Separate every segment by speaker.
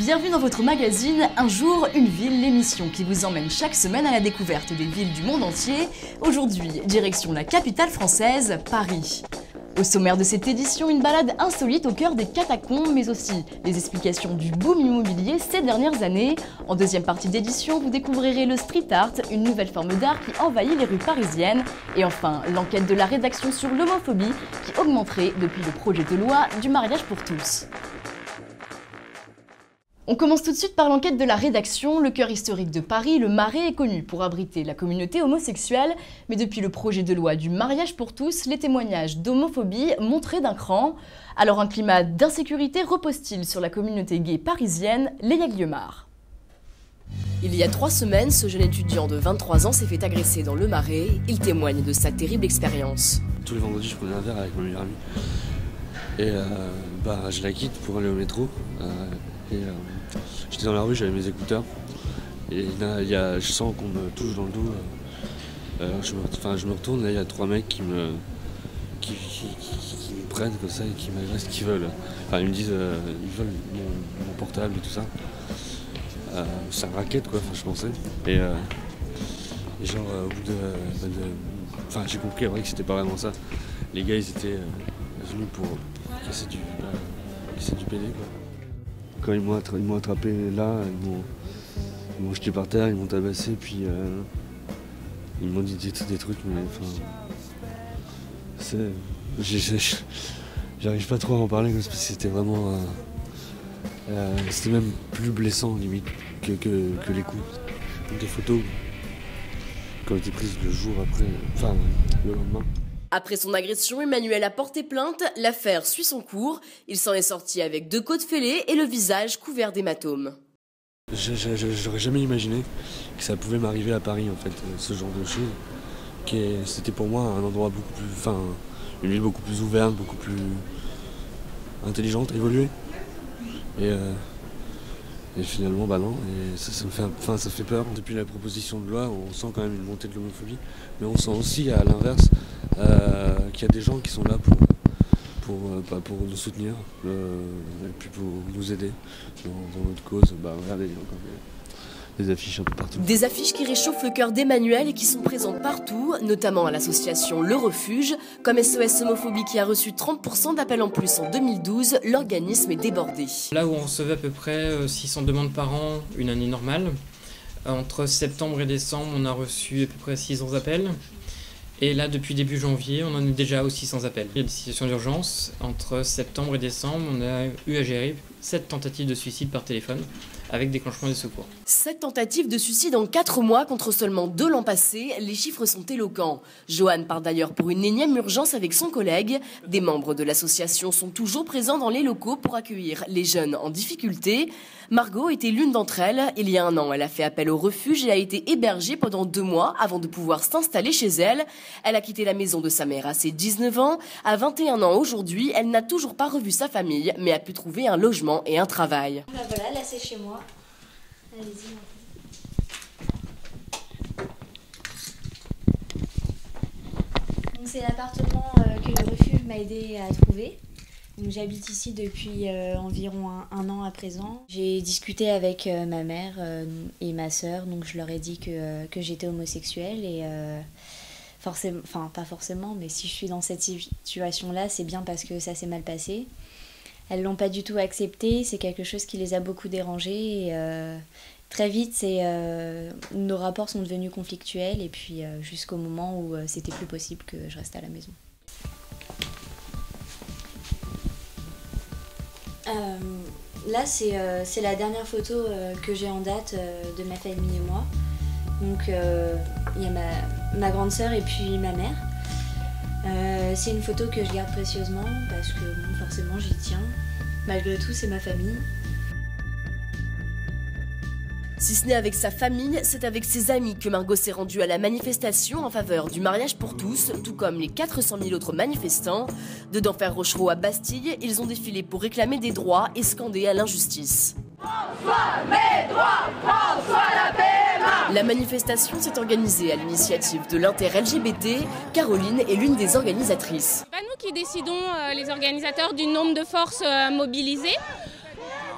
Speaker 1: Bienvenue dans votre magazine Un jour, une ville, l'émission qui vous emmène chaque semaine à la découverte des villes du monde entier. Aujourd'hui, direction la capitale française, Paris. Au sommaire de cette édition, une balade insolite au cœur des catacombes, mais aussi les explications du boom immobilier ces dernières années. En deuxième partie d'édition, vous découvrirez le street art, une nouvelle forme d'art qui envahit les rues parisiennes. Et enfin, l'enquête de la rédaction sur l'homophobie qui augmenterait depuis le projet de loi du mariage pour tous. On commence tout de suite par l'enquête de la rédaction. Le cœur historique de Paris, le Marais, est connu pour abriter la communauté homosexuelle. Mais depuis le projet de loi du mariage pour tous, les témoignages d'homophobie montraient d'un cran. Alors un climat d'insécurité repose-t-il sur la communauté gay parisienne? Léa Guillaumard. Il y a 3 semaines, ce jeune étudiant de 23 ans s'est fait agresser dans le Marais. Il témoigne de sa terrible expérience.
Speaker 2: Tous les vendredis, je prenais un verre avec mon meilleur ami. Et je la quitte pour aller au métro. J'étais dans la rue, j'avais mes écouteurs. Et là, je sens qu'on me touche dans le dos. Je me retourne, là il y a 3 mecs qui me prennent comme ça et qui m'agressent, qui veulent. Enfin, ils me disent ils veulent mon portable et tout ça. C'est un racket quoi, je pensais. Et genre au bout de j'ai compris après que c'était pas vraiment ça. Les gars ils étaient venus pour casser du PD quoi. Quand ils m'ont attrapé là, ils m'ont jeté par terre, ils m'ont tabassé, puis ils m'ont dit des trucs, mais enfin. J'arrive pas trop à en parler parce que c'était vraiment. C'était même plus blessant limite que les coups. Des photos qui ont été prises le jour après, le lendemain.
Speaker 1: Après son agression, Emmanuel a porté plainte, l'affaire suit son cours. Il s'en est sorti avec 2 côtes fêlées et le visage couvert d'hématomes.
Speaker 2: J'aurais jamais imaginé que ça pouvait m'arriver à Paris en fait, ce genre de choses. C'était pour moi un endroit beaucoup plus, une ville beaucoup plus ouverte, beaucoup plus intelligente, évoluée. Et finalement, non, et ça fait peur. Depuis la proposition de loi, on sent quand même une montée de l'homophobie, mais on sent aussi, à l'inverse, qu'il y a des gens qui sont là pour nous soutenir, et puis pour nous aider dans notre cause. Regardez, il y a encore des affiches un peu partout. Des affiches qui réchauffent le cœur d'Emmanuel et qui sont présentes partout, notamment à l'association Le Refuge. Comme SOS Homophobie qui a reçu 30% d'appels en plus en 2012, l'organisme est débordé.
Speaker 3: Là où on recevait à peu près 600 demandes par an, une année normale, entre septembre et décembre, on a reçu à peu près 600 appels. Et là, depuis début janvier, on en est déjà aux 600 appels. Il y a des situations d'urgence. Entre septembre et décembre, on a eu à gérer 7 tentatives de suicide par téléphone, avec déclenchement des secours.
Speaker 1: 7 tentatives de suicide en 4 mois contre seulement 2 l'an passé, les chiffres sont éloquents. Joanne part d'ailleurs pour une énième urgence avec son collègue. Des membres de l'association sont toujours présents dans les locaux pour accueillir les jeunes en difficulté. Margot était l'une d'entre elles. Il y a 1 an, elle a fait appel au refuge et a été hébergée pendant 2 mois avant de pouvoir s'installer chez elle. Elle a quitté la maison de sa mère à ses 19 ans. À 21 ans aujourd'hui, elle n'a toujours pas revu sa famille, mais a pu trouver un logement et un travail.
Speaker 4: Voilà, là c'est chez moi. Allez-y. Donc c'est l'appartement que le refuge m'a aidé à trouver. J'habite ici depuis environ un an à présent. J'ai discuté avec ma mère et ma sœur, donc je leur ai dit que j'étais homosexuelle et forcément, pas forcément, mais si je suis dans cette situation-là, c'est bien parce que ça s'est mal passé. Elles l'ont pas du tout accepté, c'est quelque chose qui les a beaucoup dérangées et très vite nos rapports sont devenus conflictuels et puis jusqu'au moment où c'était plus possible que je reste à la maison. Là c'est la dernière photo que j'ai en date de ma famille et moi. Donc il y a ma grande sœur et puis ma mère. C'est une photo que je garde précieusement parce que forcément j'y tiens. Malgré tout, c'est ma famille.
Speaker 1: Si ce n'est avec sa famille, c'est avec ses amis que Margot s'est rendue à la manifestation en faveur du mariage pour tous, tout comme les 400 000 autres manifestants. De d'Enfer Rochereau à Bastille, ils ont défilé pour réclamer des droits et scander à l'injustice. François, mes droits, François la PMA. La manifestation s'est organisée à l'initiative de l'inter-LGBT. Caroline est l'une des organisatrices.
Speaker 5: C'est pas nous qui décidons, les organisateurs, du nombre de forces mobilisées.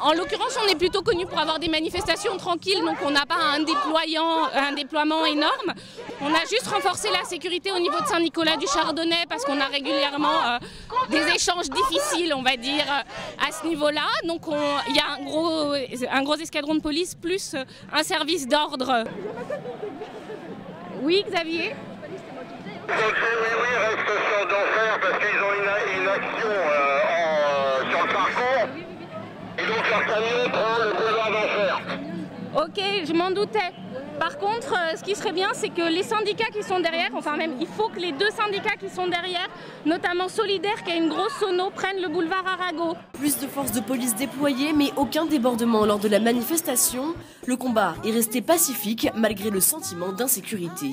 Speaker 5: En l'occurrence, on est plutôt connu pour avoir des manifestations tranquilles, donc on n'a pas un déploiement énorme. On a juste renforcé la sécurité au niveau de Saint-Nicolas du Chardonnay parce qu'on a régulièrement des échanges difficiles, on va dire, à ce niveau-là. Donc il y a un gros escadron de police plus un service d'ordre. Oui, Xavier ?
Speaker 6: Oui, reste sur d'enfer parce qu'ils ont une action sur le parcours. Et donc leur camion prend le boulevard d'enfer.
Speaker 5: Ok, je m'en doutais. Par contre, ce qui serait bien, c'est que les syndicats qui sont derrière, enfin même, il faut que les deux syndicats qui sont derrière, notamment Solidaire qui a une grosse sono, prennent le boulevard Arago.
Speaker 1: Plus de forces de police déployées, mais aucun débordement lors de la manifestation. Le combat est resté pacifique malgré le sentiment d'insécurité.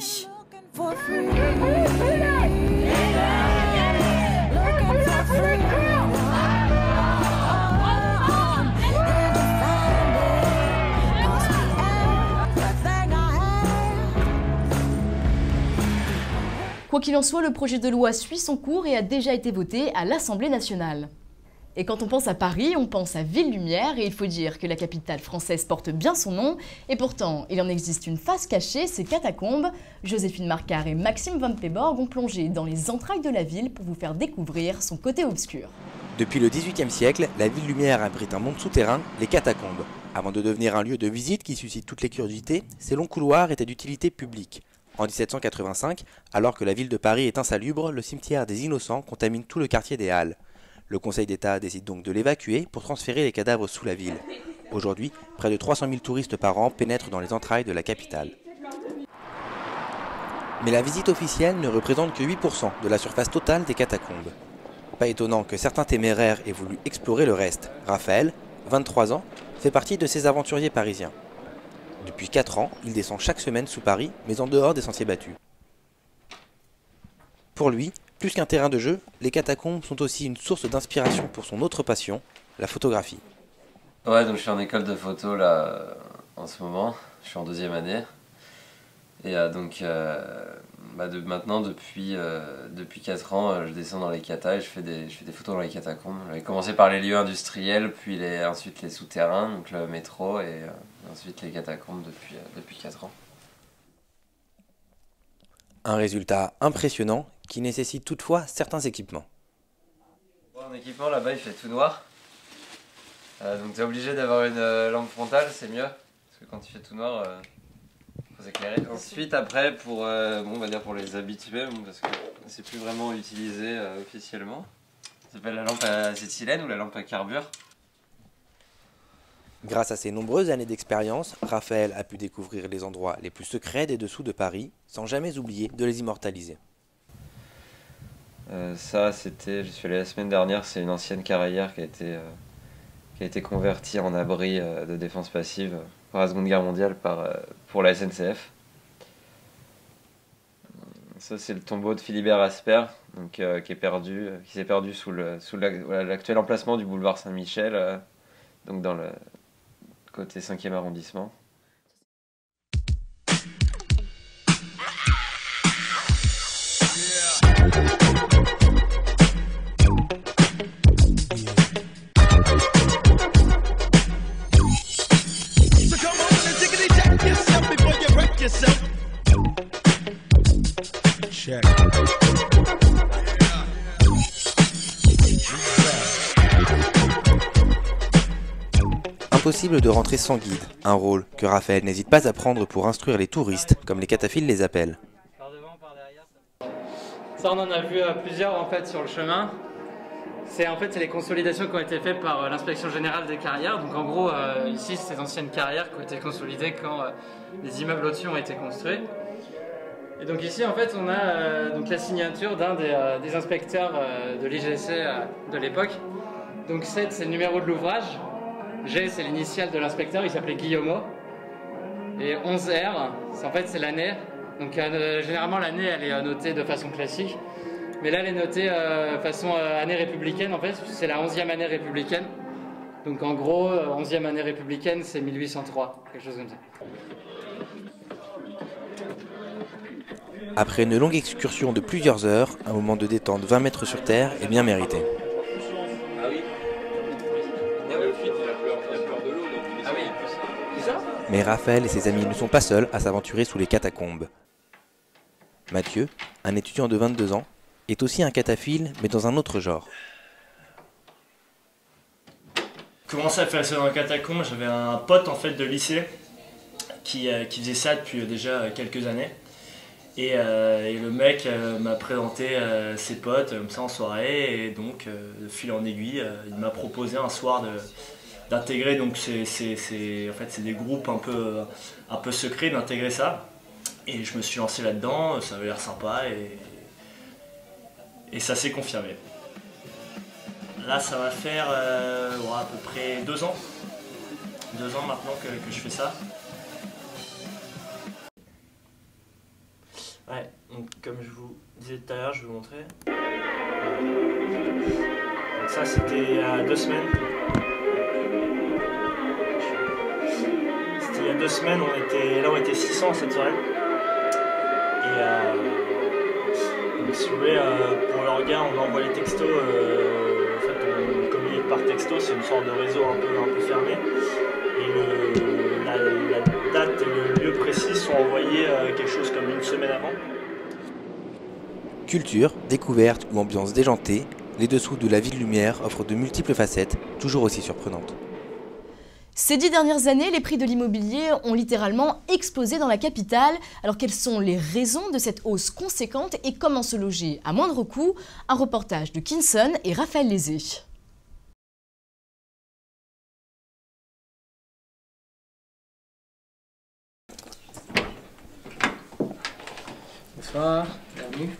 Speaker 7: Quoi qu'il en soit, le projet de loi suit son cours et a déjà été voté à l'Assemblée nationale. Et quand on pense à Paris, on pense à Ville-Lumière, et il faut dire que la capitale française porte bien son nom, et pourtant, il en existe une face cachée, ces catacombes. Joséphine Marcard et Maxime Van Peborg ont plongé dans les entrailles de la ville pour vous faire découvrir son côté obscur.
Speaker 8: Depuis le XVIIIe siècle, la Ville-Lumière abrite un monde souterrain, les catacombes. Avant de devenir un lieu de visite qui suscite toutes les curiosités, ces longs couloirs étaient d'utilité publique. En 1785, alors que la ville de Paris est insalubre, le cimetière des Innocents contamine tout le quartier des Halles. Le Conseil d'État décide donc de l'évacuer pour transférer les cadavres sous la ville. Aujourd'hui, près de 300 000 touristes par an pénètrent dans les entrailles de la capitale. Mais la visite officielle ne représente que 8% de la surface totale des catacombes. Pas étonnant que certains téméraires aient voulu explorer le reste. Raphaël, 23 ans, fait partie de ces aventuriers parisiens. Depuis 4 ans, il descend chaque semaine sous Paris, mais en dehors des sentiers battus. Pour lui, plus qu'un terrain de jeu, les catacombes sont aussi une source d'inspiration pour son autre passion, la photographie.
Speaker 9: Ouais, donc je suis en école de photo là en ce moment, je suis en 2e année. Et maintenant, depuis 4 ans, je descends dans les catas et je fais des photos dans les catacombes. J'avais commencé par les lieux industriels, puis ensuite les souterrains, donc le métro, et ensuite les catacombes depuis 4 ans.
Speaker 8: Un résultat impressionnant qui nécessite toutefois certains équipements.
Speaker 9: En équipement, là-bas, il fait tout noir. Donc tu es obligé d'avoir une lampe frontale, c'est mieux. Parce que quand il fait tout noir, faut s'éclairer. Ensuite, après, on va dire pour les habitués, parce que c'est plus vraiment utilisé officiellement. Ça s'appelle la lampe à acétylène ou la lampe à carbure.
Speaker 8: Grâce à ses nombreuses années d'expérience, Raphaël a pu découvrir les endroits les plus secrets des dessous de Paris, sans jamais oublier de les immortaliser.
Speaker 9: Ça, j'y suis allé la semaine dernière, c'est une ancienne carrière qui a été convertie en abri de défense passive par la Seconde Guerre mondiale pour la SNCF. Ça, c'est le tombeau de Philibert Asper, donc, qui s'est perdu sous l'actuel emplacement du boulevard Saint-Michel, donc dans le côté 5e arrondissement.
Speaker 8: Impossible de rentrer sans guide, un rôle que Raphaël n'hésite pas à prendre pour instruire les touristes, comme les cataphiles les appellent.
Speaker 3: Par devant, par derrière. Ça, on en a vu plusieurs en fait sur le chemin. C'est les consolidations qui ont été faites par l'inspection générale des carrières. Donc en gros, ici, c'est ces anciennes carrières qui ont été consolidées quand les immeubles au-dessus ont été construits. Et donc ici, en fait, on a donc la signature d'un des inspecteurs de l'IGC de l'époque. Donc 7, c'est le numéro de l'ouvrage. G, c'est l'initiale de l'inspecteur, il s'appelait Guillaumeau. Et 11R, c'est l'année. Donc généralement, l'année, elle est notée de façon classique. Mais là, elle est notée façon année républicaine, en fait. C'est la 11e année républicaine. Donc en gros, 11e année républicaine, c'est 1803, quelque chose comme ça.
Speaker 8: Après une longue excursion de plusieurs heures, un moment de détente 20 mètres sur terre est bien mérité. Mais Raphaël et ses amis ne sont pas seuls à s'aventurer sous les catacombes. Mathieu, un étudiant de 22 ans, est aussi un cataphile, mais dans un autre genre.
Speaker 10: Commencé à faire ça dans les catacombes, j'avais un pote en fait de lycée qui faisait ça depuis déjà quelques années. Et le mec m'a présenté ses potes comme ça en soirée, et donc de fil en aiguille, il m'a proposé un soir d'intégrer, donc c'est des groupes un peu secrets, d'intégrer ça. Et je me suis lancé là-dedans, ça avait l'air sympa et ça s'est confirmé. Là ça va faire à peu près 2 ans. 2 ans maintenant que je fais ça. Ouais, donc comme je vous disais tout à l'heure, je vais vous montrer. Donc ça c'était il y a 2 semaines. C'était il y a 2 semaines, on était 600 cette soirée. Et donc, si vous voulez, pour l'orga, on envoie les textos. En fait, on communique par texto, c'est une sorte de réseau un peu fermé. Et la date et le lieu précis sont envoyés quelque chose comme 1 semaine avant.
Speaker 8: Culture, découverte ou ambiance déjantée, les dessous de la Ville Lumière offrent de multiples facettes, toujours aussi surprenantes.
Speaker 7: Ces 10 dernières années, les prix de l'immobilier ont littéralement explosé dans la capitale. Alors quelles sont les raisons de cette hausse conséquente et comment se loger à moindre coût? Un reportage de Kinson et Raphaël Lézé.
Speaker 11: Bonsoir, bienvenue.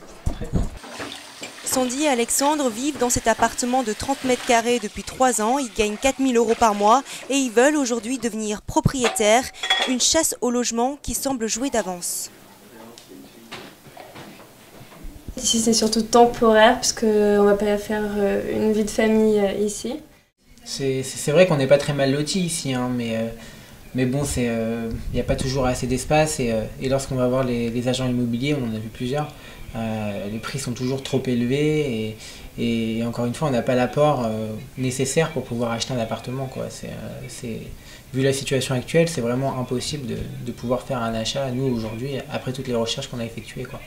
Speaker 12: Sandy et Alexandre vivent dans cet appartement de 30 mètres carrés depuis 3 ans. Ils gagnent 4 000 € par mois et ils veulent aujourd'hui devenir propriétaires. Une chasse au logement qui semble jouer d'avance.
Speaker 13: Ici c'est surtout temporaire parce qu'on va pas faire une vie de famille ici.
Speaker 11: C'est vrai qu'on n'est pas très mal lotis ici, hein, mais bon, il n'y a pas toujours assez d'espace et lorsqu'on va voir les agents immobiliers, on en a vu plusieurs, les prix sont toujours trop élevés et encore une fois on n'a pas l'apport nécessaire pour pouvoir acheter un appartement, quoi. Vu la situation actuelle, c'est vraiment impossible de pouvoir faire un achat nous aujourd'hui après toutes les recherches qu'on a effectuées, quoi.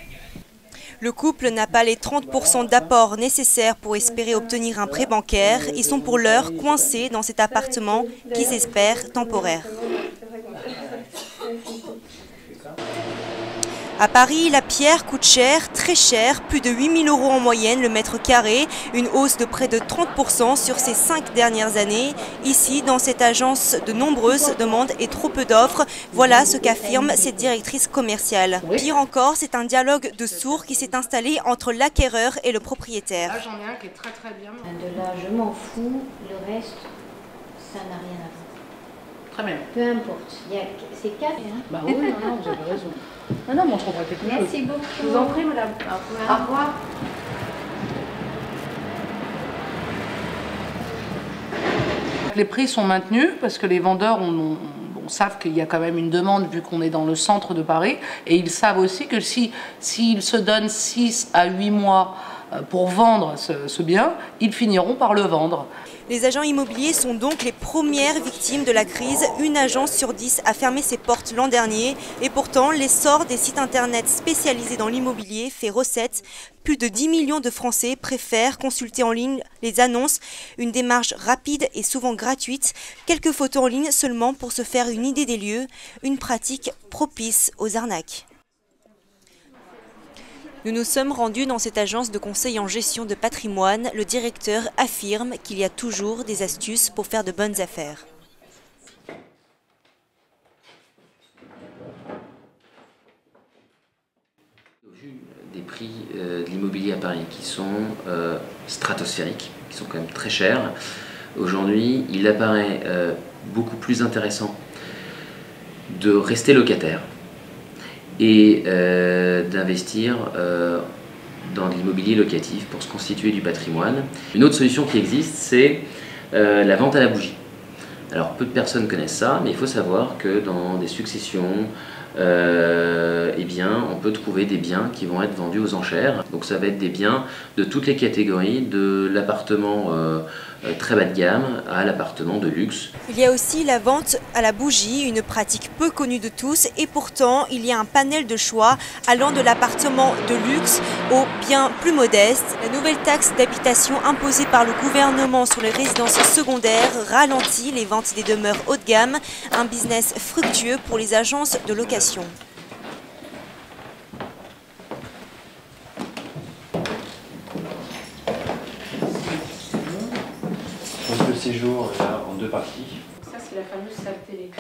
Speaker 12: Le couple n'a pas les 30% d'apport nécessaires pour espérer obtenir un prêt bancaire. Ils sont pour l'heure coincés dans cet appartement qu'ils espèrent temporaire. À Paris, la pierre coûte cher, très cher, plus de 8 000 € en moyenne le mètre carré, une hausse de près de 30% sur ces 5 dernières années. Ici, dans cette agence, de nombreuses demandes et trop peu d'offres. Voilà ce qu'affirme cette directrice commerciale. Pire encore, c'est un dialogue de sourds qui s'est installé entre l'acquéreur et le propriétaire.
Speaker 14: Là, j'en ai un qui est très très bien.
Speaker 15: De là, je m'en fous, le reste, ça n'a rien à voir.
Speaker 14: Très bien.
Speaker 15: Peu importe. C'est 4. Hein.
Speaker 14: Bah oui, non, vous avez raison. Non, mais on trouvera quelque chose.
Speaker 15: Merci beaucoup.
Speaker 14: Je vous en prie, madame. Au revoir. Au revoir. Les prix sont maintenus parce que les vendeurs savent qu'il y a quand même une demande vu qu'on est dans le centre de Paris. Et ils savent aussi que s'ils se donnent 6 à 8 mois pour vendre ce bien, ils finiront par le vendre.
Speaker 12: Les agents immobiliers sont donc les premières victimes de la crise. Une agence sur 10 a fermé ses portes l'an dernier. Et pourtant, l'essor des sites internet spécialisés dans l'immobilier fait recette. Plus de 10 millions de Français préfèrent consulter en ligne les annonces. Une démarche rapide et souvent gratuite. Quelques photos en ligne seulement pour se faire une idée des lieux. Une pratique propice aux arnaques. Nous nous sommes rendus dans cette agence de conseil en gestion de patrimoine. Le directeur affirme qu'il y a toujours des astuces pour faire de bonnes affaires.
Speaker 16: Au vu des prix de l'immobilier à Paris qui sont stratosphériques, qui sont quand même très chers, aujourd'hui il apparaît beaucoup plus intéressant de rester locataire et d'investir dans de l'immobilier locatif pour se constituer du patrimoine. Une autre solution qui existe, c'est la vente à la bougie. Alors peu de personnes connaissent ça, mais il faut savoir que dans des successions eh bien, on peut trouver des biens qui vont être vendus aux enchères. Donc ça va être des biens de toutes les catégories, de l'appartement très bas de gamme à l'appartement de luxe.
Speaker 12: Il y a aussi la vente à la bougie, une pratique peu connue de tous, et pourtant il y a un panel de choix allant de l'appartement de luxe aux biens plus modestes. La nouvelle taxe d'habitation imposée par le gouvernement sur les résidences secondaires ralentit les ventes des demeures haut de gamme, un business fructueux pour les agences de location.
Speaker 17: Le séjour là en deux parties.
Speaker 14: Ça c'est la fameuse salle télé.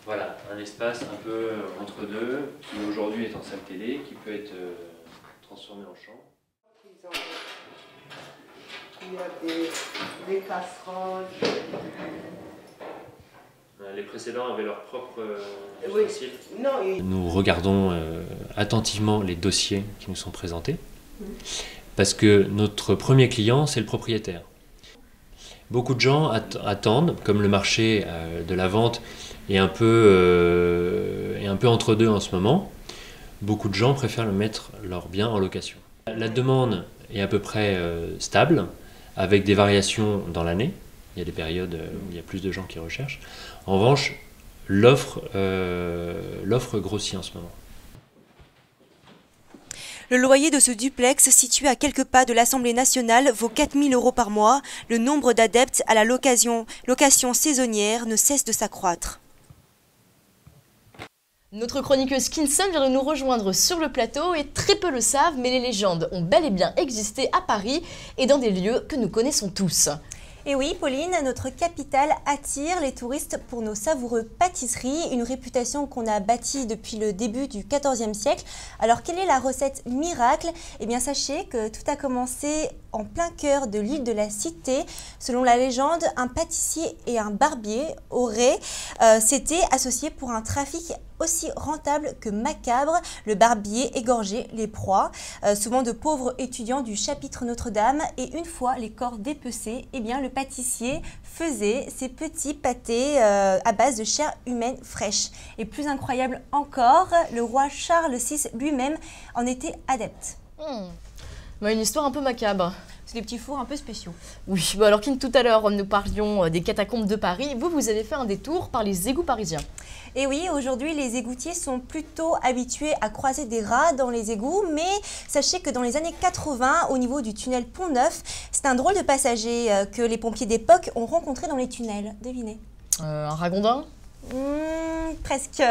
Speaker 17: Voilà, un espace un peu entre deux qui aujourd'hui est en salle télé, qui peut être transformé en chambre.
Speaker 14: Il y a des casseroles.
Speaker 17: Les précédents avaient leur propre
Speaker 14: style.
Speaker 18: Nous regardons attentivement les dossiers qui nous sont présentés parce que notre premier client c'est le propriétaire. Beaucoup de gens attendent, comme le marché de la vente est un peu entre deux en ce moment, beaucoup de gens préfèrent mettre leurs biens en location. La demande est à peu près stable, avec des variations dans l'année. Il y a des périodes où il y a plus de gens qui recherchent. En revanche, l'offre grossit en ce moment.
Speaker 12: Le loyer de ce duplex, situé à quelques pas de l'Assemblée nationale, vaut 4 000 € par mois. Le nombre d'adeptes à la location saisonnière ne cesse de s'accroître.
Speaker 7: Notre chroniqueuse Kinson vient de nous rejoindre sur le plateau et très peu le savent, mais les légendes ont bel et bien existé à Paris et dans des lieux que nous connaissons tous.
Speaker 12: Et oui, Pauline, notre capitale attire les touristes pour nos savoureuses pâtisseries, une réputation qu'on a bâtie depuis le début du XIVe siècle. Alors, quelle est la recette miracle? Eh bien, sachez que tout a commencé en plein cœur de l'île de la Cité. Selon la légende, un pâtissier et un barbier auraient s'étaient associés pour un trafic aussi rentable que macabre. Le barbier égorgeait les proies, souvent de pauvres étudiants du chapitre Notre-Dame. Et une fois les corps dépecés, eh bien, le pâtissier faisait ces petits pâtés à base de chair humaine fraîche. Et plus incroyable encore, le roi Charles VI lui-même en était adepte.
Speaker 7: Une histoire un peu macabre.
Speaker 12: C'est des petits fours un peu spéciaux.
Speaker 7: Oui, bon alors Kim, tout à l'heure, nous parlions des catacombes de Paris. Vous avez fait un détour par les égouts parisiens.
Speaker 12: Et oui, aujourd'hui, les égoutiers sont plutôt habitués à croiser des rats dans les égouts, mais sachez que dans les années 80, au niveau du tunnel Pont-Neuf, c'est un drôle de passager que les pompiers d'époque ont rencontré dans les tunnels. Devinez.
Speaker 7: Un ragondin?
Speaker 12: Presque.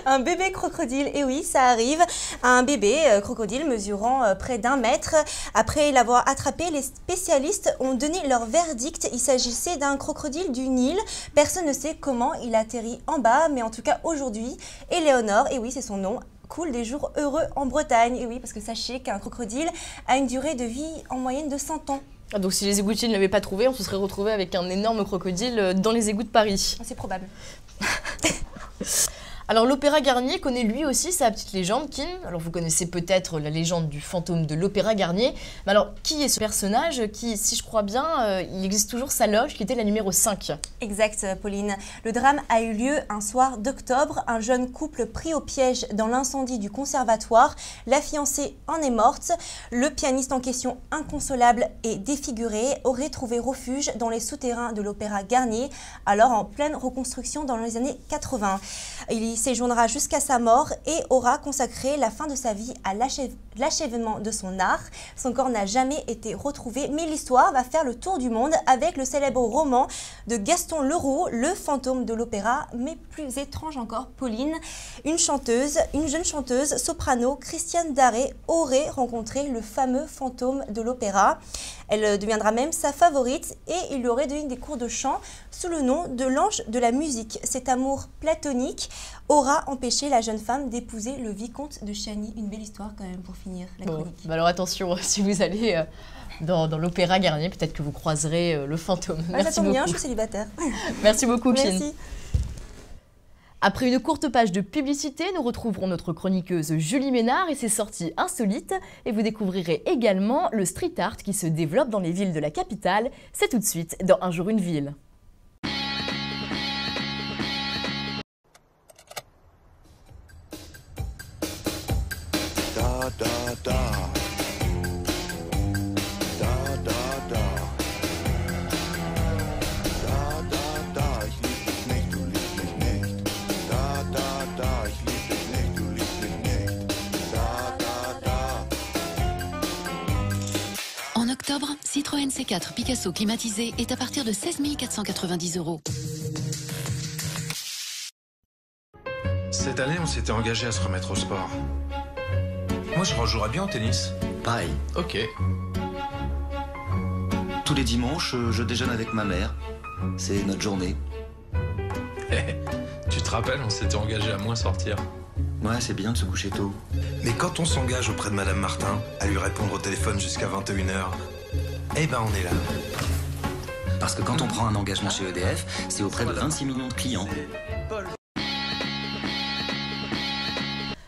Speaker 12: Un bébé crocodile, et oui, ça arrive. Un bébé crocodile mesurant près d'1 mètre. Après l'avoir attrapé, les spécialistes ont donné leur verdict. Il s'agissait d'un crocodile du Nil. Personne ne sait comment il atterrit en bas, mais en tout cas aujourd'hui, Éléonore, et oui, c'est son nom, coule des jours heureux en Bretagne. Et oui, parce que sachez qu'un crocodile a une durée de vie en moyenne de 100 ans.
Speaker 7: Donc si les égoutiers ne l'avaient pas trouvé, on se serait retrouvé avec un énorme crocodile dans les égouts de Paris.
Speaker 12: C'est probable.
Speaker 7: Alors l'Opéra Garnier connaît lui aussi sa petite légende, Kim. Alors vous connaissez peut-être la légende du fantôme de l'Opéra Garnier. Mais alors qui est ce personnage qui, si je crois bien, il existe toujours sa loge qui était la numéro 5.
Speaker 12: Exact, Pauline. Le drame a eu lieu un soir d'octobre. Un jeune couple pris au piège dans l'incendie du conservatoire. La fiancée en est morte. Le pianiste en question, inconsolable et défiguré, aurait trouvé refuge dans les souterrains de l'Opéra Garnier, alors en pleine reconstruction dans les années 80. Il séjournera jusqu'à sa mort et aura consacré la fin de sa vie à l'achèvement de son art. Son corps n'a jamais été retrouvé, mais l'histoire va faire le tour du monde avec le célèbre roman de Gaston Leroux, Le fantôme de l'opéra. Mais plus étrange encore, Pauline, une jeune chanteuse soprano, Christiane Daré, aurait rencontré le fameux fantôme de l'opéra. Elle deviendra même sa favorite et il lui aurait donné des cours de chant sous le nom de l'ange de la musique. Cet amour platonique aura empêché la jeune femme d'épouser le vicomte de Chagny. Une belle histoire quand même pour finir la chronique.
Speaker 7: Bah alors attention, si vous allez dans l'Opéra Garnier, peut-être que vous croiserez le fantôme.
Speaker 12: Merci beaucoup. Ça tombe bien, je suis célibataire.
Speaker 7: Merci beaucoup, Kim.
Speaker 12: Merci.
Speaker 7: Après une courte page de publicité, nous retrouverons notre chroniqueuse Julie Ménard et ses sorties insolites. Et vous découvrirez également le street art qui se développe dans les villes de la capitale. C'est tout de suite dans Un jour une ville.
Speaker 19: octobre, Citroën C4 Picasso climatisé est à partir de 16 490 €.
Speaker 20: Cette année, on s'était engagé à se remettre au sport. Moi, je rejouerais bien au tennis.
Speaker 21: Pareil.
Speaker 20: Ok.
Speaker 21: Tous les dimanches, je déjeune avec ma mère. C'est notre journée.
Speaker 20: Tu te rappelles, on s'était engagé à moins sortir.
Speaker 21: Ouais, c'est bien de se coucher tôt.
Speaker 20: Mais quand on s'engage auprès de Madame Martin, à lui répondre au téléphone jusqu'à 21h, eh ben on est là.
Speaker 21: Parce que quand on prend un engagement chez EDF, c'est auprès de 26 millions de clients.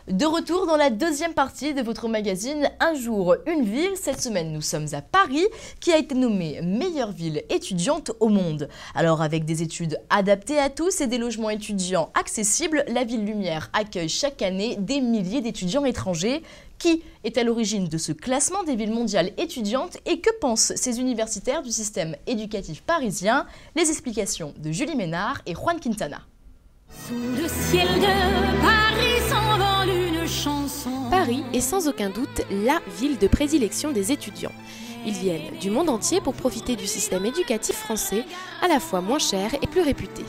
Speaker 7: De retour dans la deuxième partie de votre magazine Un jour, une ville. Cette semaine, nous sommes à Paris, qui a été nommée meilleure ville étudiante au monde. Alors, avec des études adaptées à tous et des logements étudiants accessibles, la ville Lumière accueille chaque année des milliers d'étudiants étrangers. Qui est à l'origine de ce classement des villes mondiales étudiantes et que pensent ces universitaires du système éducatif parisien? Les explications de Julie Ménard et Juan Quintana.
Speaker 22: Sous le ciel de Paris s'envole une chanson.
Speaker 23: Paris est sans aucun doute la ville de prédilection des étudiants. Ils viennent du monde entier pour profiter du système éducatif français, à la fois moins cher et plus réputé.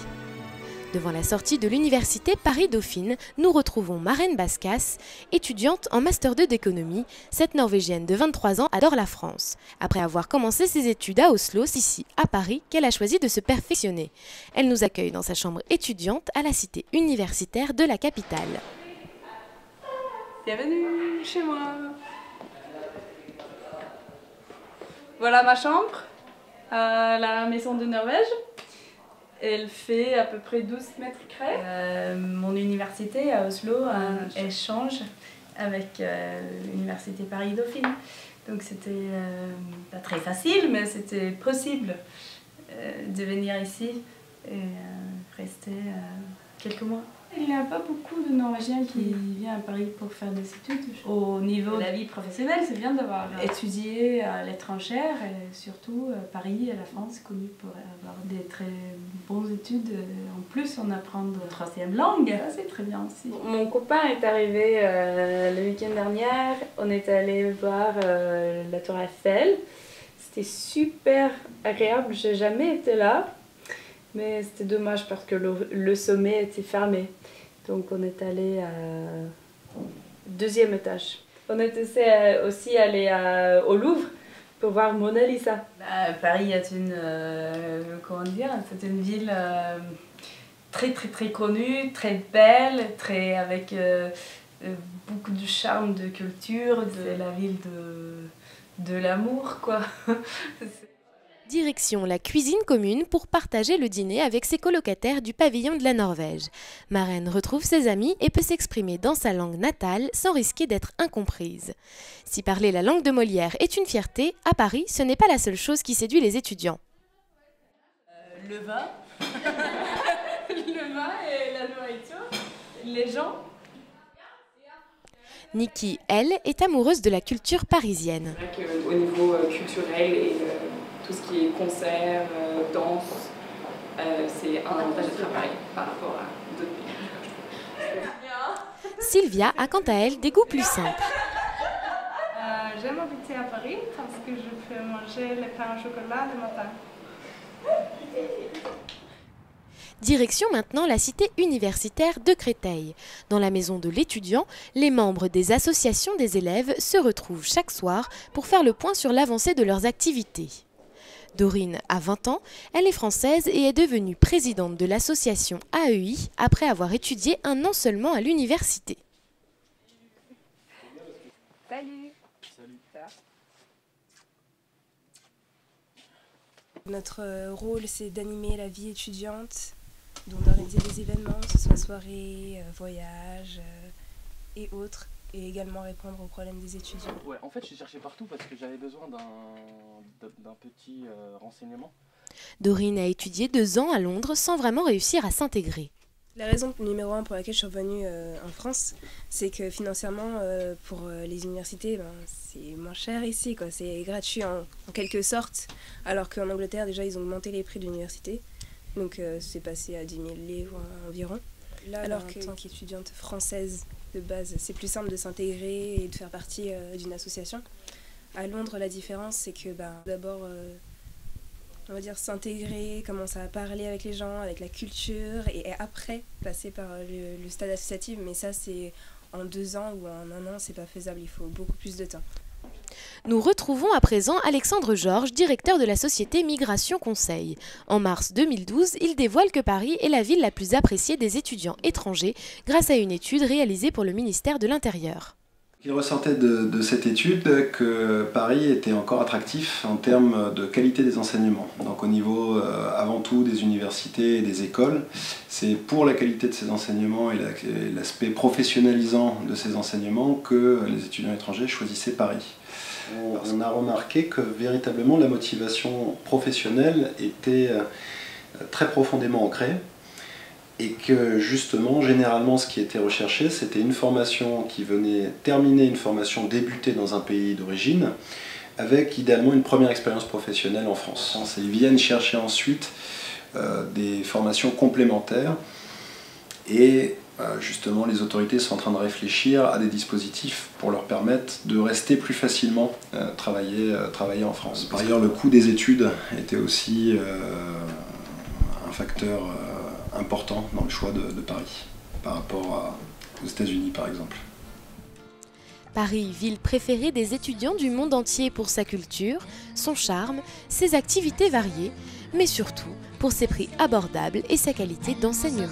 Speaker 23: Devant la sortie de l'université Paris-Dauphine, nous retrouvons Maren Baskas, étudiante en Master 2 d'économie. Cette Norvégienne de 23 ans adore la France. Après avoir commencé ses études à Oslo, c'est ici, à Paris, qu'elle a choisi de se perfectionner. Elle nous accueille dans sa chambre étudiante à la cité universitaire de la capitale.
Speaker 24: Bienvenue chez moi. Voilà ma chambre, à la maison de Norvège. Elle fait à peu près 12 mètres carrés. Mon université à Oslo échange avec l'université Paris-Dauphine. Donc c'était pas très facile, mais c'était possible de venir ici et rester quelques mois. Il n'y a pas beaucoup de Norvégiens qui viennent à Paris pour faire des études. Au niveau de la vie professionnelle, c'est bien d'avoir étudié à l'étranger et surtout Paris et la France est connue pour avoir des très bonnes études. En plus, on apprend de troisième langue, ça c'est très bien aussi. Mon copain est arrivé le week-end dernier, on est allé voir la Tour Eiffel. C'était super agréable, j'ai jamais été là. Mais c'était dommage parce que le sommet était fermé. Donc on est allé au deuxième étage. On est aussi allé au Louvre pour voir Mona Lisa. Paris est comment dire, c'est une ville très connue, très belle, avec beaucoup de charme, de culture. C'est la ville de l'amour, quoi.
Speaker 23: Direction la cuisine commune pour partager le dîner avec ses colocataires du pavillon de la Norvège. Maren retrouve ses amis et peut s'exprimer dans sa langue natale sans risquer d'être incomprise. Si parler la langue de Molière est une fierté, à Paris, ce n'est pas la seule chose qui séduit les étudiants.
Speaker 24: Le vin, le vin et la nourriture, les gens.
Speaker 23: Niki, elle, est amoureuse de la culture parisienne.
Speaker 24: C'est vrai qu'au niveau culturel et tout ce qui est concert, danse, c'est un avantage de travail par rapport à d'autres pays.
Speaker 23: Sylvia a quant à elle des goûts plus simples.
Speaker 24: J'aime habiter à Paris parce que je peux manger le pain au chocolat le matin.
Speaker 23: Direction maintenant la cité universitaire de Créteil. Dans la maison de l'étudiant, les membres des associations des élèves se retrouvent chaque soir pour faire le point sur l'avancée de leurs activités. Dorine a 20 ans, elle est française et est devenue présidente de l'association AEI après avoir étudié un an seulement à l'université.
Speaker 24: Salut.
Speaker 25: Notre rôle, c'est d'animer la vie étudiante, donc d'organiser des événements, que ce soit soirées, voyages et autres, et également répondre aux problèmes des étudiants.
Speaker 26: Ouais, en fait, j'ai cherché partout parce que j'avais besoin d'un petit renseignement.
Speaker 23: Dorine a étudié 2 ans à Londres sans vraiment réussir à s'intégrer.
Speaker 25: La raison numéro 1 pour laquelle je suis revenue en France, c'est que financièrement, pour les universités, c'est moins cher ici, quoi. C'est gratuit en quelque sorte, alors qu'en Angleterre, déjà, ils ont augmenté les prix de l'université. Donc c'est passé à 10 000 livres environ. Là, alors en tant qu'étudiante française de base, c'est plus simple de s'intégrer et de faire partie d'une association. À Londres, la différence, c'est que d'abord, on va dire s'intégrer, commencer à parler avec les gens, avec la culture, et après passer par le stade associatif. Mais ça, c'est en 2 ans ou en 1 an, c'est pas faisable, il faut beaucoup plus de temps.
Speaker 23: Nous retrouvons à présent Alexandre Georges, directeur de la société Migration Conseil. En mars 2012, il dévoile que Paris est la ville la plus appréciée des étudiants étrangers grâce à une étude réalisée pour le ministère de l'Intérieur.
Speaker 1: Il ressortait de cette étude que Paris était encore attractif en termes de qualité des enseignements. Donc au niveau avant tout des universités et des écoles, c'est pour la qualité de ces enseignements et l'aspect professionnalisant de ces enseignements que les étudiants étrangers choisissaient Paris. On a remarqué que véritablement la motivation professionnelle était très profondément ancrée. Et que justement, généralement, ce qui était recherché, c'était une formation qui venait terminer une formation débutée dans un pays d'origine, avec idéalement une première expérience professionnelle en France. Et ils viennent chercher ensuite des formations complémentaires. Et justement, les autorités sont en train de réfléchir à des dispositifs pour leur permettre de rester plus facilement travailler en France. Par ailleurs, le coût des études était aussi un facteur important dans le choix de Paris, par rapport aux États-Unis par exemple.
Speaker 23: Paris, ville préférée des étudiants du monde entier pour sa culture, son charme, ses activités variées, mais surtout pour ses prix abordables et sa qualité d'enseignement.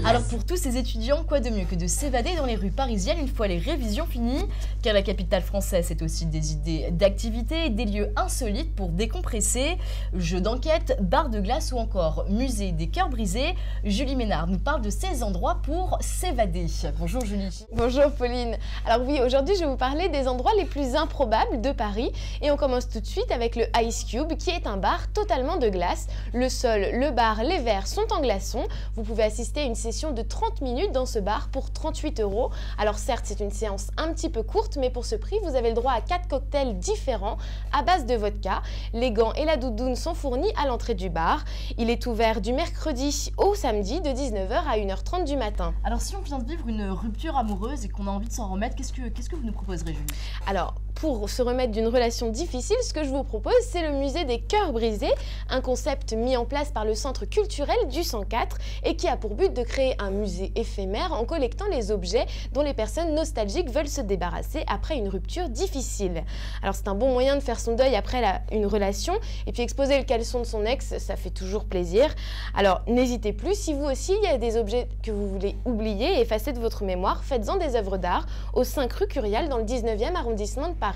Speaker 7: Alors pour tous ces étudiants, quoi de mieux que de s'évader dans les rues parisiennes une fois les révisions finies? Car la capitale française, c'est aussi des idées d'activités et des lieux insolites pour décompresser. Jeux d'enquête, bars de glace ou encore musée des cœurs brisés. Julie Ménard nous parle de ces endroits pour s'évader. Bonjour Julie.
Speaker 23: Bonjour Pauline. Alors oui, aujourd'hui je vais vous parler des endroits les plus improbables de Paris. Et on commence tout de suite avec le Ice Cube, qui est un bar totalement de glace. Le sol, le bar, les verres sont en glaçons. Vous pouvez assister à une session de 30 minutes dans ce bar pour 38 €. Alors certes, c'est une séance un petit peu courte, mais pour ce prix, vous avez le droit à 4 cocktails différents à base de vodka. Les gants et la doudoune sont fournis à l'entrée du bar. Il est ouvert du mercredi au samedi de 19h à 1h30 du matin.
Speaker 7: Alors si on vient de vivre une rupture amoureuse et qu'on a envie de s'en remettre, qu'est-ce que vous nous proposerez, Julie?
Speaker 23: Alors, pour se remettre d'une relation difficile, ce que je vous propose, c'est le musée des cœurs brisés, un concept mis en place par le centre culturel du 104 et qui a pour but de créer un musée éphémère en collectant les objets dont les personnes nostalgiques veulent se débarrasser après une rupture difficile. Alors c'est un bon moyen de faire son deuil après une relation et puis exposer le caleçon de son ex, ça fait toujours plaisir. Alors n'hésitez plus, si vous aussi il y a des objets que vous voulez oublier et effacer de votre mémoire, faites-en des œuvres d'art au 5 rue Curial dans le 19e arrondissement de Paris.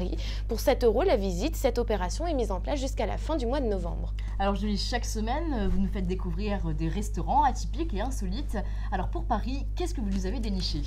Speaker 23: Pour 7 € la visite, cette opération est mise en place jusqu'à la fin du mois de novembre.
Speaker 7: Alors Julie, chaque semaine, vous nous faites découvrir des restaurants atypiques et insolites. Alors pour Paris, qu'est-ce que vous nous avez déniché?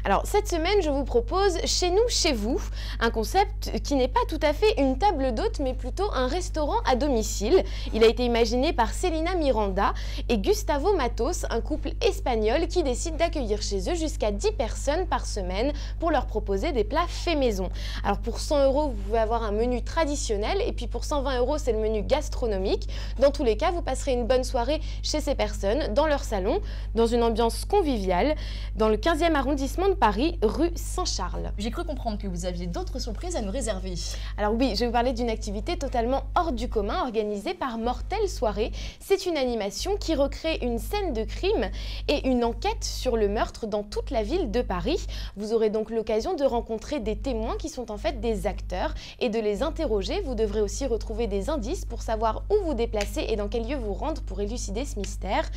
Speaker 23: Alors cette semaine, je vous propose Chez nous, chez vous, un concept qui n'est pas tout à fait une table d'hôte, mais plutôt un restaurant à domicile. Il a été imaginé par Celina Miranda et Gustavo Matos, un couple espagnol qui décide d'accueillir chez eux jusqu'à 10 personnes par semaine pour leur proposer des plats faits maison. Alors pour 100 €, vous pouvez avoir un menu traditionnel et puis pour 120 €, c'est le menu gastronomique. Dans tous les cas, vous passerez une bonne soirée chez ces personnes, dans leur salon, dans une ambiance conviviale, dans le 15e arrondissement de Paris, rue Saint-Charles.
Speaker 7: J'ai cru comprendre que vous aviez d'autres surprises à nous réserver.
Speaker 23: Alors oui, je vais vous parler d'une activité totalement hors du commun organisée par Mortel Soirée. C'est une animation qui recrée une scène de crime et une enquête sur le meurtre dans toute la ville de Paris. Vous aurez donc l'occasion de rencontrer des témoins qui sont en fait des acteurs et de les interroger. Vous devrez aussi retrouver des indices pour savoir où vous déplacer et dans quel lieu vous rendre pour élucider ce mystère.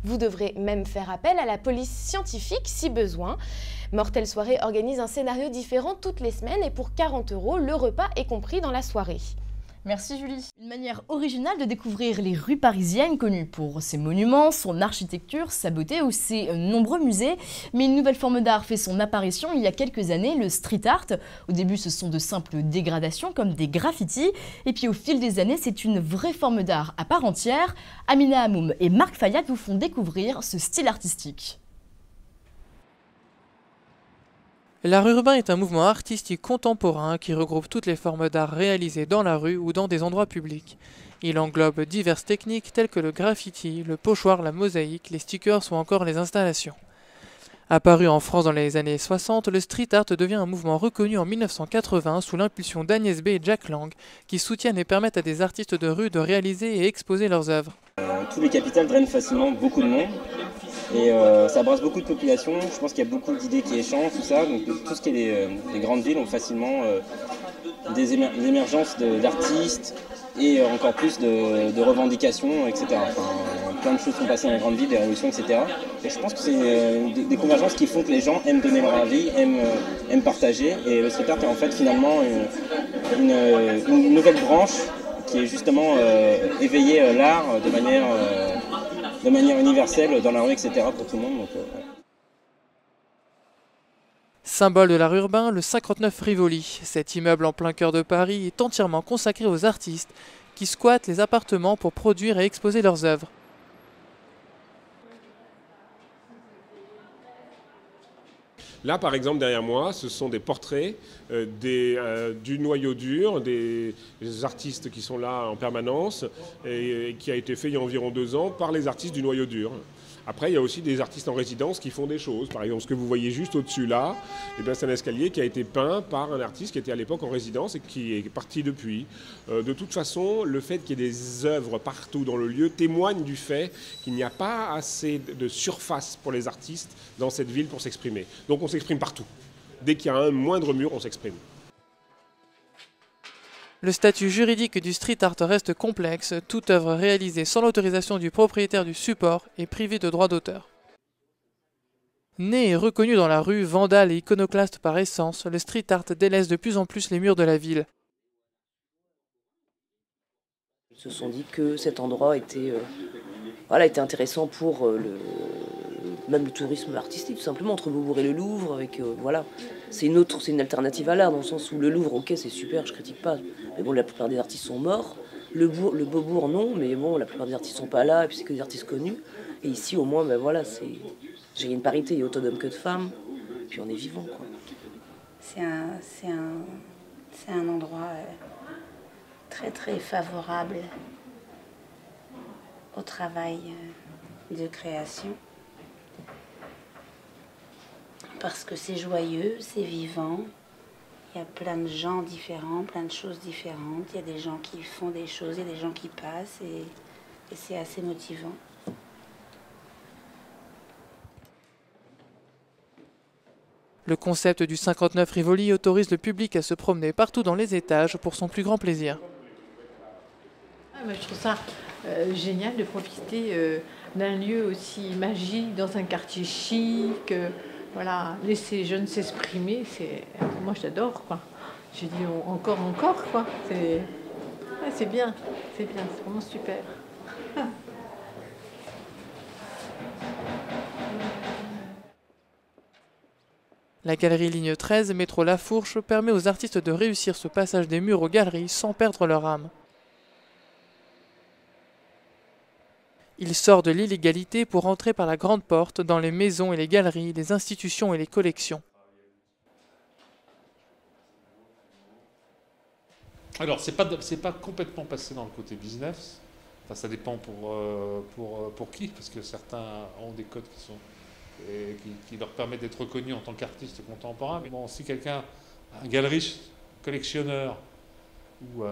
Speaker 23: Vous devrez même faire appel à la police scientifique si besoin. Mortel Soirée organise un scénario différent toutes les semaines et pour 40 €, le repas est compris dans la soirée.
Speaker 7: Merci Julie. Une manière originale de découvrir les rues parisiennes, connues pour ses monuments, son architecture, sa beauté ou ses nombreux musées. Mais une nouvelle forme d'art fait son apparition il y a quelques années, le street art. Au début, ce sont de simples dégradations comme des graffitis. Et puis au fil des années, c'est une vraie forme d'art à part entière. Amina Hamoum et Marc Fayad vous font découvrir ce style artistique.
Speaker 2: L'art urbain est un mouvement artistique contemporain qui regroupe toutes les formes d'art réalisées dans la rue ou dans des endroits publics. Il englobe diverses techniques telles que le graffiti, le pochoir, la mosaïque, les stickers ou encore les installations. Apparu en France dans les années 60, le street art devient un mouvement reconnu en 1980 sous l'impulsion d'Agnès B et Jack Lang, qui soutiennent et permettent à des artistes de rue de réaliser et exposer leurs œuvres.
Speaker 3: Tous les capitales drainent facilement beaucoup de monde et ça brasse beaucoup de population. Je pense qu'il y a beaucoup d'idées qui échangent, tout ça. Donc tout ce qui est les grandes villes ont facilement des émergences d'artistes et encore plus de revendications, etc. Plein de choses sont passées dans les grandes villes, des révolutions, etc. Et je pense que c'est des convergences qui font que les gens aiment donner leur avis, aiment partager. Et le street art est en fait finalement une nouvelle branche qui est justement éveiller l'art de manière universelle dans la rue, etc. pour tout le monde. Donc,
Speaker 2: Symbole de l'art urbain, le 59 Rivoli. Cet immeuble en plein cœur de Paris est entièrement consacré aux artistes qui squattent les appartements pour produire et exposer leurs œuvres.
Speaker 4: Là, par exemple, derrière moi, ce sont des portraits du noyau dur, des artistes qui sont là en permanence et qui a été fait il y a environ 2 ans par les artistes du noyau dur. Après, il y a aussi des artistes en résidence qui font des choses. Par exemple, ce que vous voyez juste au-dessus là, c'est un escalier qui a été peint par un artiste qui était à l'époque en résidence et qui est parti depuis. De toute façon, le fait qu'il y ait des œuvres partout dans le lieu témoigne du fait qu'il n'y a pas assez de surface pour les artistes dans cette ville pour s'exprimer. Donc on s'exprime partout. Dès qu'il y a un moindre mur, on s'exprime.
Speaker 2: Le statut juridique du street art reste complexe, toute œuvre réalisée sans l'autorisation du propriétaire du support est privée de droit d'auteur. Né et reconnu dans la rue, vandale et iconoclaste par essence, le street art délaisse de plus en plus les murs de la ville.
Speaker 5: Ils se sont dit que cet endroit était intéressant pour même le tourisme artistique, tout simplement, entre Beaubourg et le Louvre. C'est une alternative à l'art, dans le sens où le Louvre, ok, c'est super, je critique pas, mais bon, la plupart des artistes sont morts. Le Beaubourg, non, mais bon, la plupart des artistes sont pas là, et puis c'est que des artistes connus. Et ici, au moins, j'ai une parité, il y a autant d'hommes que de femmes, puis on est vivant, quoi.
Speaker 6: C'est un endroit très très favorable au travail de création. Parce que c'est joyeux, c'est vivant, il y a plein de gens différents, plein de choses différentes, il y a des gens qui font des choses, il y a des gens qui passent et c'est assez motivant.
Speaker 2: Le concept du 59 Rivoli autorise le public à se promener partout dans les étages pour son plus grand plaisir.
Speaker 9: Je trouve ça génial de profiter d'un lieu aussi magique, dans un quartier chic. Voilà, laisser les jeunes s'exprimer, moi j'adore, quoi. J'ai dit encore, quoi. C'est bien, c'est vraiment super.
Speaker 2: La galerie ligne 13, métro La Fourche, permet aux artistes de réussir ce passage des murs aux galeries sans perdre leur âme. Il sort de l'illégalité pour entrer par la grande porte dans les maisons et les galeries, les institutions et les collections.
Speaker 10: Alors, c'est pas complètement passé dans le côté business. Enfin, ça dépend pour qui, parce que certains ont des codes qui leur permettent d'être reconnus en tant qu'artistes contemporains. Mais bon, si quelqu'un, un galeriste, collectionneur ou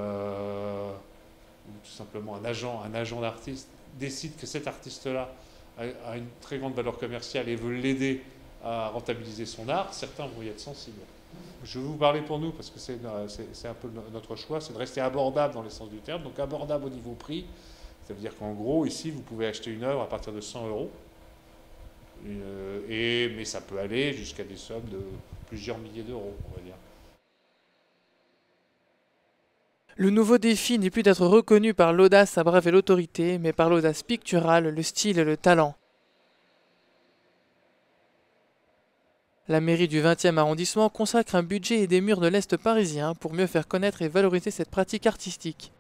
Speaker 10: tout simplement un agent d'artiste, décide que cet artiste-là a une très grande valeur commerciale et veut l'aider à rentabiliser son art, certains vont y être sensibles. Je vais vous parler pour nous, parce que c'est un peu notre choix, c'est de rester abordable dans le sens du terme, donc abordable au niveau prix. Ça veut dire qu'en gros, ici, vous pouvez acheter une œuvre à partir de 100 €, mais ça peut aller jusqu'à des sommes de plusieurs milliers d'euros, on va dire.
Speaker 2: Le nouveau défi n'est plus d'être reconnu par l'audace à braver l'autorité, mais par l'audace picturale, le style et le talent. La mairie du 20e arrondissement consacre un budget et des murs de l'Est parisien pour mieux faire connaître et valoriser cette pratique artistique.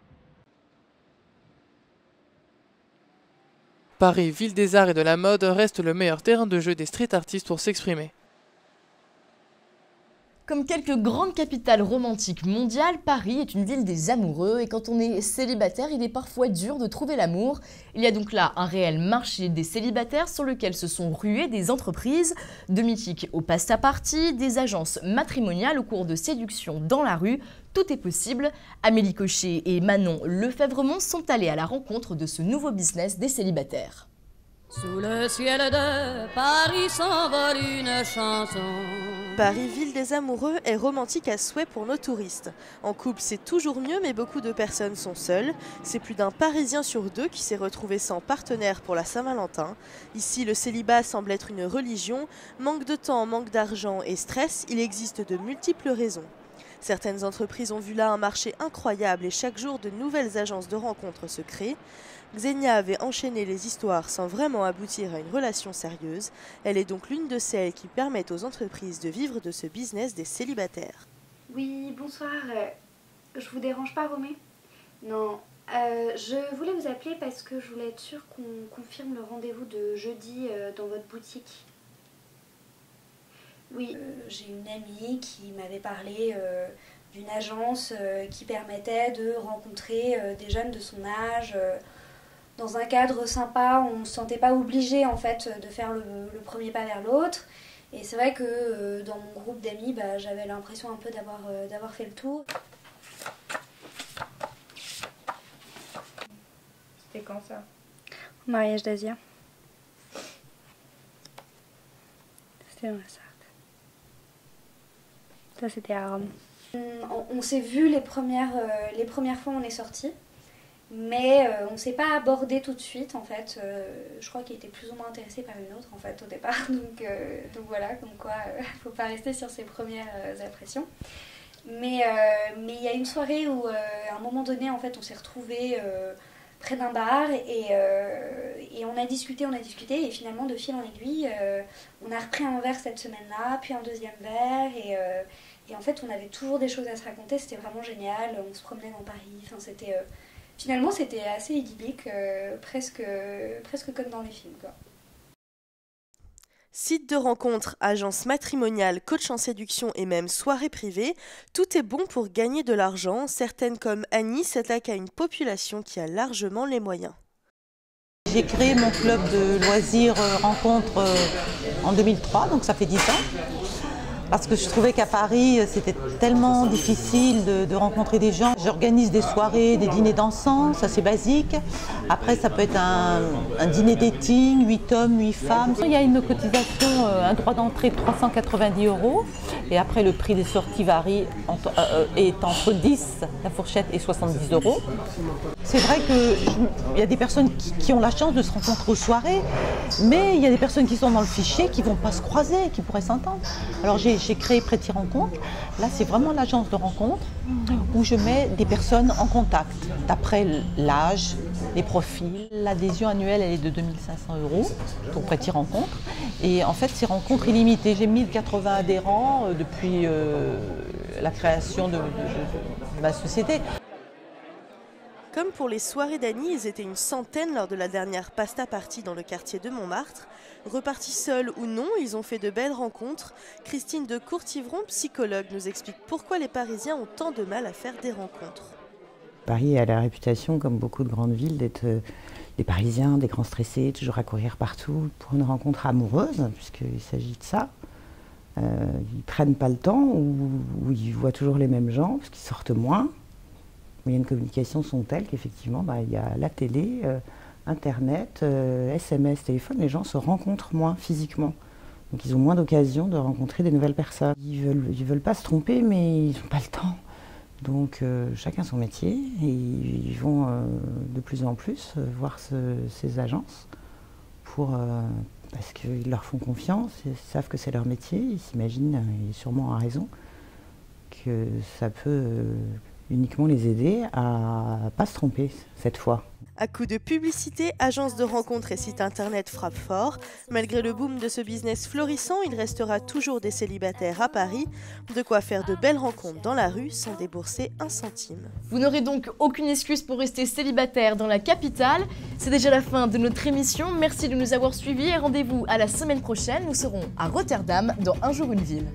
Speaker 2: Paris, ville des arts et de la mode, reste le meilleur terrain de jeu des street artistes pour s'exprimer.
Speaker 7: Comme quelques grandes capitales romantiques mondiales, Paris est une ville des amoureux et quand on est célibataire, il est parfois dur de trouver l'amour. Il y a donc là un réel marché des célibataires sur lequel se sont ruées des entreprises, de mythiques au pasta party, des agences matrimoniales au cours de séduction dans la rue. Tout est possible. Amélie Cochet et Manon Lefèvremont sont allées à la rencontre de ce nouveau business des célibataires.
Speaker 22: Sous le ciel de Paris s'envole une chanson.
Speaker 8: Paris, ville des amoureux, est romantique à souhait pour nos touristes. En couple, c'est toujours mieux, mais beaucoup de personnes sont seules. C'est plus d'un Parisien sur 2 qui s'est retrouvé sans partenaire pour la Saint-Valentin. Ici, le célibat semble être une religion. Manque de temps, manque d'argent et stress, il existe de multiples raisons. Certaines entreprises ont vu là un marché incroyable et chaque jour de nouvelles agences de rencontres se créent. Xenia avait enchaîné les histoires sans vraiment aboutir à une relation sérieuse. Elle est donc l'une de celles qui permettent aux entreprises de vivre de ce business des célibataires.
Speaker 11: Oui, bonsoir. Je vous dérange pas, Romé? Non. Je voulais vous appeler parce que je voulais être sûre qu'on confirme le rendez-vous de jeudi dans votre boutique. Oui.
Speaker 6: J'ai une amie qui m'avait parlé d'une agence qui permettait de rencontrer des jeunes de son âge dans un cadre sympa. On ne se sentait pas obligé en fait de faire le premier pas vers l'autre. Et c'est vrai que dans mon groupe d'amis, j'avais l'impression un peu d'avoir fait le tour.
Speaker 11: C'était quand ça?
Speaker 6: Au mariage d'Asia. C'était dans la Sarthe. Ça, c'était à Rome. On s'est vu les premières fois où on est sortis, mais on ne s'est pas abordé tout de suite en fait. Je crois qu'il était plus ou moins intéressé par une autre en fait au départ, donc voilà, comme quoi faut pas rester sur ses premières impressions. Mais il y a une soirée où à un moment donné en fait on s'est retrouvés près d'un bar et on a discuté et finalement de fil en aiguille on a repris un verre cette semaine-là, puis un deuxième verre et en fait on avait toujours des choses à se raconter, c'était vraiment génial, on se promenait dans Paris, enfin finalement c'était assez idyllique, presque comme dans les films quoi.
Speaker 8: Sites de rencontres, agences matrimoniales, coach en séduction et même soirées privées, tout est bon pour gagner de l'argent. Certaines comme Annie s'attaquent à une population qui a largement les moyens.
Speaker 13: J'ai créé mon club de loisirs rencontres en 2003, donc ça fait 10 ans. Parce que je trouvais qu'à Paris, c'était tellement difficile de rencontrer des gens. J'organise des soirées, des dîners dansants, ça c'est basique. Après, ça peut être un dîner dating, 8 hommes, 8 femmes. Il y a une cotisation, un droit d'entrée de 390 €. Et après, le prix des sorties varie, est entre 10, la fourchette, et 70 €. C'est vrai qu'il y a des personnes qui ont la chance de se rencontrer aux soirées, mais il y a des personnes qui sont dans le fichier qui ne vont pas se croiser, qui pourraient s'entendre. Alors j'ai créé Pretty Rencontre. Là, c'est vraiment l'agence de rencontre où je mets des personnes en contact d'après l'âge, les profils. L'adhésion annuelle, elle est de 2500 € pour Pretty Rencontre. Et en fait, c'est rencontre illimitée. J'ai 1080 adhérents depuis la création de ma société.
Speaker 8: Comme pour les soirées d'Annie, ils étaient une centaine lors de la dernière pasta party dans le quartier de Montmartre. Repartis seuls ou non, ils ont fait de belles rencontres. Christine de Courtivron, psychologue, nous explique pourquoi les Parisiens ont tant de mal à faire des rencontres.
Speaker 15: Paris a la réputation, comme beaucoup de grandes villes, d'être des Parisiens, des grands stressés, toujours à courir partout pour une rencontre amoureuse, puisqu'il s'agit de ça. Ils ne prennent pas le temps, ou ils voient toujours les mêmes gens, parce qu'ils sortent moins. Les moyens de communication sont tels qu'effectivement, il y a la télé, Internet, SMS, téléphone, les gens se rencontrent moins physiquement. Donc ils ont moins d'occasion de rencontrer des nouvelles personnes. Ils veulent pas se tromper, mais ils n'ont pas le temps. Donc chacun son métier, et ils vont de plus en plus voir ces agences parce qu'ils leur font confiance, ils savent que c'est leur métier, ils s'imaginent, et sûrement à raison, que ça peut uniquement les aider à ne pas se tromper cette fois.
Speaker 8: À coup de publicité, agences de rencontres et sites internet frappent fort. Malgré le boom de ce business florissant, il restera toujours des célibataires à Paris. De quoi faire de belles rencontres dans la rue sans débourser un centime.
Speaker 7: Vous n'aurez donc aucune excuse pour rester célibataire dans la capitale. C'est déjà la fin de notre émission. Merci de nous avoir suivis et rendez-vous à la semaine prochaine. Nous serons à Rotterdam dans Un jour une ville.